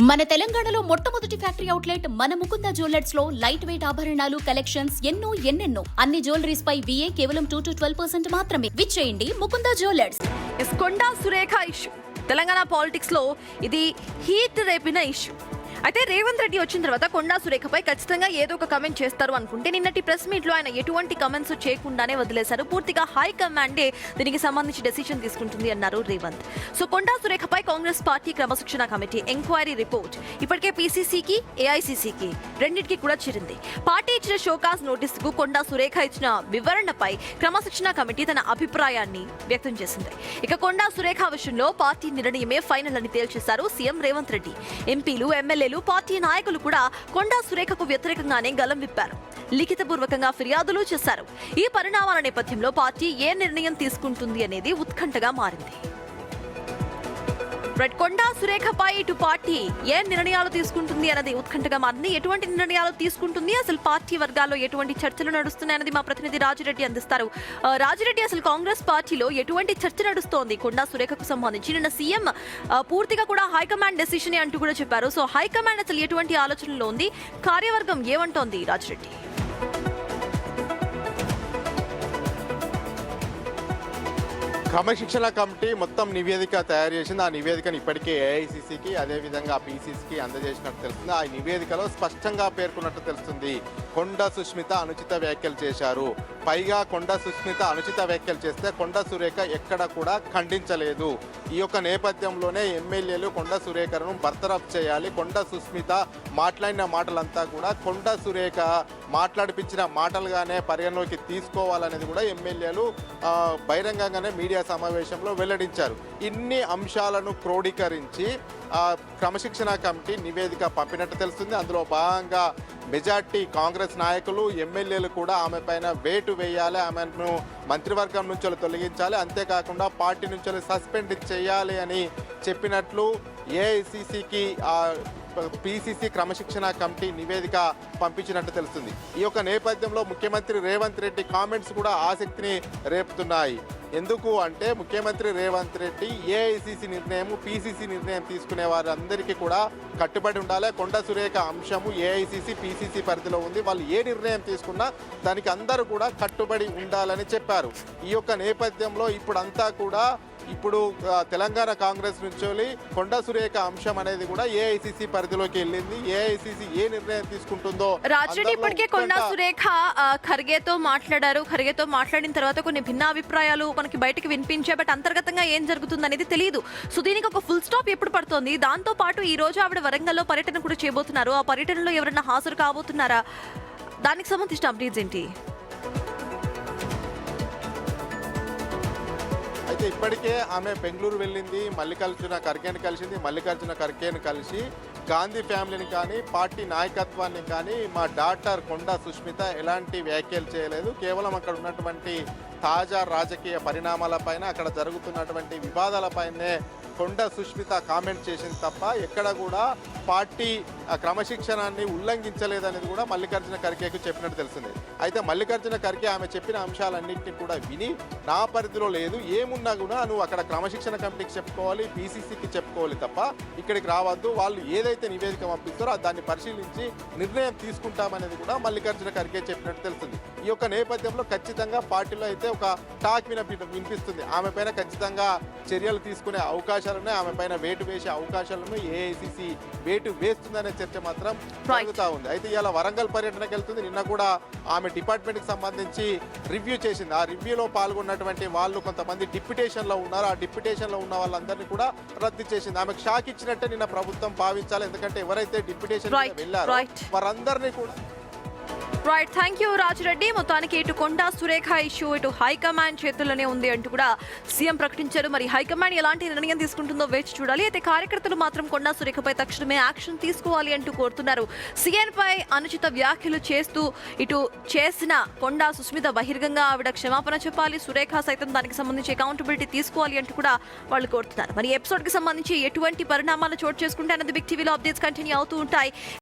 మన తెలంగాణలో మొట్టమొదటి ఫ్యాక్టరీ అవుట్లెట్ మన ముకుంద జ్యువెలర్స్ లో లైట్ వెయిట్ ఆభరణాలు కలెక్షన్స్ ఎన్నెన్నో అన్ని జ్యువెలరీస్ పై VA కేవలం 2 to 12% మాత్రమే. విచ్చేయండి Mukunda jewellers. Konda Surekha issue Telangana politics లో ఇది హీట్ రేపిన ఇష్యూ. అయితే రేవంత్ రెడ్డి వచ్చిన తర్వాత కొండా సురేఖపై ఖచ్చితంగా ఏదో ఒక కమెంట్ చేస్తారు అనుకుంటే నిన్నటి ప్రెస్ మీట్ లో ఆయన ఎటువంటి కమెంట్స్ చేయకుండానే వదిలేశారు. పూర్తిగా హైకమాండే దీనికి సంబంధించి డెసిషన్ తీసుకుంటుంది అన్నారు రేవంత్. సో కొండా సురేఖపై కాంగ్రెస్ పార్టీ క్రమశిక్షణ కమిటీ ఎంక్వైరీ రిపోర్ట్ ఇప్పటికే PCCకి AICCకి రెండింటికి కూడా చేరింది. పార్టీ ఇచ్చిన షోకాజ్ నోటీస్ కు కొండా సురేఖ ఇచ్చిన వివరణపై క్రమశిక్షణ కమిటీ తన అభిప్రాయాన్ని వ్యక్తం చేసింది. ఇక కొండా సురేఖ విషయంలో పార్టీ నిర్ణయమే ఫైనల్ అని తేల్చేశారు సీఎం రేవంత్ రెడ్డి. ఎంపీలు ఎమ్మెల్యేలు పార్టీ నాయకులు కూడా కొండా సురేఖకు వ్యతిరేకంగానే గలం విప్పారు. లిఖితపూర్వకంగా ఫిర్యాదులు చేశారు. ఈ పరిణామాల నేపథ్యంలో పార్టీ ఏ నిర్ణయం తీసుకుంటుంది అనేది ఉత్కంఠగా మారింది. కొండా సురేఖపై ఇటు పార్టీ ఏ నిర్ణయాలు తీసుకుంటుంది అన్నది ఉత్కంఠగా మారింది. ఎటువంటి నిర్ణయాలు తీసుకుంటుంది, అసలు పార్టీ వర్గాల్లో ఎటువంటి చర్చలు నడుస్తున్నాయన్నది మా ప్రతినిధి రాజిరెడ్డి అందిస్తారు. రాజిరెడ్డి, అసలు కాంగ్రెస్ పార్టీలో ఎటువంటి చర్చ నడుస్తోంది కొండా సురేఖకు సంబంధించి? నిన్న సీఎం పూర్తిగా కూడా హైకమాండ్ డెసిషన్ అంటూ కూడా చెప్పారు. సో హైకమాండ్ అసలు ఎటువంటి ఆలోచనలో ఉంది, కార్యవర్గం ఏమంటోంది రాజిరెడ్డి? క్రమశిక్షణ కమిటీ మొత్తం నివేదిక తయారు చేసింది. ఆ నివేదికను ఇప్పటికే AICCకి అదేవిధంగా PCCకి అందజేసినట్టు తెలుస్తుంది. ఆ నివేదికలో స్పష్టంగా పేర్కొన్నట్టు తెలుస్తుంది, కొండా సుస్మిత అనుచిత వ్యాఖ్యలు చేశారు. పైగా కొండా సుస్మిత అనుచిత వ్యాఖ్యలు చేస్తే కొండా సురేఖ ఎక్కడ కూడా ఖండించలేదు. ఈ యొక్క నేపథ్యంలోనే ఎమ్మెల్యేలు కొండా సురేఖను బర్తరఫ్ చేయాలి. కొండా సుస్మిత మాట్లాడిన మాటలంతా కూడా కొండా సురేఖ మాట్లాడిపించిన మాటలుగానే పరిగణలోకి తీసుకోవాలనేది కూడా ఎమ్మెల్యేలు బహిరంగంగానే మీడియా సమావేశంలో వెల్లడించారు. ఇన్ని అంశాలను క్రోడీకరించి క్రమశిక్షణ కమిటీ నివేదిక పంపినట్టు తెలుస్తుంది. అందులో భాగంగా మెజార్టీ కాంగ్రెస్ నాయకులు ఎమ్మెల్యేలు కూడా ఆమె పైన వేటు వేయాలి, ఆమెను మంత్రివర్గం నుంచి తొలగించాలి, అంతేకాకుండా పార్టీ నుంచి సస్పెండ్ చేయాలి అని చెప్పినట్లు AICCకి PCC క్రమశిక్షణ కమిటీ నివేదిక పంపించినట్టు తెలుస్తుంది. ఈ యొక్క నేపథ్యంలో ముఖ్యమంత్రి రేవంత్ రెడ్డి కామెంట్స్ కూడా ఆసక్తిని రేపుతున్నాయి. ఎందుకు అంటే ముఖ్యమంత్రి రేవంత్ రెడ్డి AICC నిర్ణయం, PCC నిర్ణయం తీసుకునే వారందరికీ కూడా కట్టుబడి ఉండాలి. కొండా సురేఖ అంశము AICC PCC పరిధిలో ఉంది. వాళ్ళు ఏ నిర్ణయం తీసుకున్నా దానికి అందరూ కూడా కట్టుబడి ఉండాలని చెప్పారు. ఈ యొక్క నేపథ్యంలో ఇప్పుడు తెలంగాణ కాంగ్రెస్ నుంచి కొండా సురేఖ అంశం అనేది కూడా AICC పరిధిలోకి వెళ్ళింది. AICC ఏ నిర్ణయం తీసుకుంటుందో. రాజరెడ్డి ఇప్పటికే కొండా సురేఖ ఖర్గేతో మాట్లాడారు. ఖర్గేతో మాట్లాడిన తర్వాత కొన్ని భిన్నాభిప్రాయాలు మనకి బయటకు వినిపించాయి. బట్ అంతర్గతంగా ఏం జరుగుతుంది అనేది తెలియదు. సో దీనికి ఒక ఫుల్ స్టాప్ ఎప్పుడు పడుతోంది? దాంతో పాటు ఈ రోజు ఆవిడ వరంగల్లో పర్యటన కూడా చేయబోతున్నారు. ఆ పర్యటనలో ఎవరైనా హాజరు కాబోతున్నారా? దానికి సంబంధించిన అప్డేట్స్ ఏంటి? అయితే ఇప్పటికే ఆమె బెంగళూరు వెళ్ళింది, మల్లికార్జున ఖర్గేని కలిసింది. మల్లికార్జున ఖర్గేని కలిసి గాంధీ ఫ్యామిలీని కానీ పార్టీ నాయకత్వాన్ని కానీ మా డాక్టర్ కొండా సుస్మిత ఎలాంటి వ్యాఖ్యలు చేయలేదు. కేవలం అక్కడ ఉన్నటువంటి తాజా రాజకీయ పరిణామాలపైన, అక్కడ జరుగుతున్నటువంటి వివాదాలపైనే కొండా సుస్మిత కామెంట్ చేసింది తప్ప ఎక్కడ కూడా పార్టీ క్రమశిక్షణాన్ని ఉల్లంఘించలేదనేది కూడా మల్లికార్జున ఖర్గేకు చెప్పినట్టు తెలిసింది. అయితే మల్లికార్జున ఖర్గే ఆమె చెప్పిన అంశాలన్నింటినీ కూడా విని నా పరిధిలో లేదు, ఏమున్నా కూడా నువ్వు అక్కడ క్రమశిక్షణ కమిటీకి చెప్పుకోవాలి, PCCకి చెప్పుకోవాలి తప్ప ఇక్కడికి రావద్దు, వాళ్ళు ఏదైతే నివేదిక పంపిస్తారో దాన్ని పరిశీలించి నిర్ణయం తీసుకుంటామనేది కూడా మల్లికార్జున ఖర్గే చెప్పినట్టు తెలుస్తుంది. ఈ యొక్క నేపథ్యంలో ఖచ్చితంగా పార్టీలో అయితే ఒక టాక్ వినిపిస్తుంది. ఆమె పైన ఖచ్చితంగా చర్యలు తీసుకునే అవకాశాలను, ఆమె పైన వేటు వేసే అవకాశాలను AICC వేటు వేస్తుందనే చర్చ మాత్రం జరుగుతూ ఉంది. అయితే ఇలా వరంగల్ పర్యటనకు వెళ్తుంది. నిన్న కూడా ఆమె డిపార్ట్మెంట్కి సంబంధించి రివ్యూ చేసింది. ఆ రివ్యూలో పాల్గొన్నటువంటి వాళ్ళు కొంతమంది డిప్యుటేషన్లో ఉన్నారు. ఆ డిప్యుటేషన్లో ఉన్న వాళ్ళందరినీ కూడా రద్దు చేసింది. ఆమెకు షాక్ ఇచ్చినట్టే నిన్న ప్రభుత్వం భావించాలి. ఎందుకంటే ఎవరైతే డిప్యుటేషన్ వెళ్ళారో వారందరినీ కూడా రైట్. Thank you Rajireddy. మొత్తానికి ఇటు కొండా సురేఖ ఇష్యూ ఇటు హైకమాండ్ చేతుల్లోనే ఉంది అంటూ కూడా సీఎం ప్రకటించారు. మరి హైకమాండ్ ఎలాంటి నిర్ణయం తీసుకుంటుందో వేచి చూడాలి. అయితే కార్యకర్తలు మాత్రం కొండా సురేఖపై తక్షణమే యాక్షన్ తీసుకోవాలి అంటూ కోరుతున్నారు. సీఎంపై అనుచిత వ్యాఖ్యలు చేస్తూ ఇటు చేసిన కొండా సుస్మిత బహిరంగంగా ఆవిడ క్షమాపణ చెప్పాలి, సురేఖ సైతం దానికి సంబంధించి అకౌంటబిలిటీ తీసుకోవాలి అంటూ కూడా వాళ్ళు కోరుతున్నారు. మరి ఎపిసోడ్ కి సంబంధించి ఎటువంటి పరిణామాలు చోటు చేసుకుంటే అన్నది బిగ్ టీవీలో అప్డేట్స్ కంటిన్యూ అవుతూ ఉంటాయి.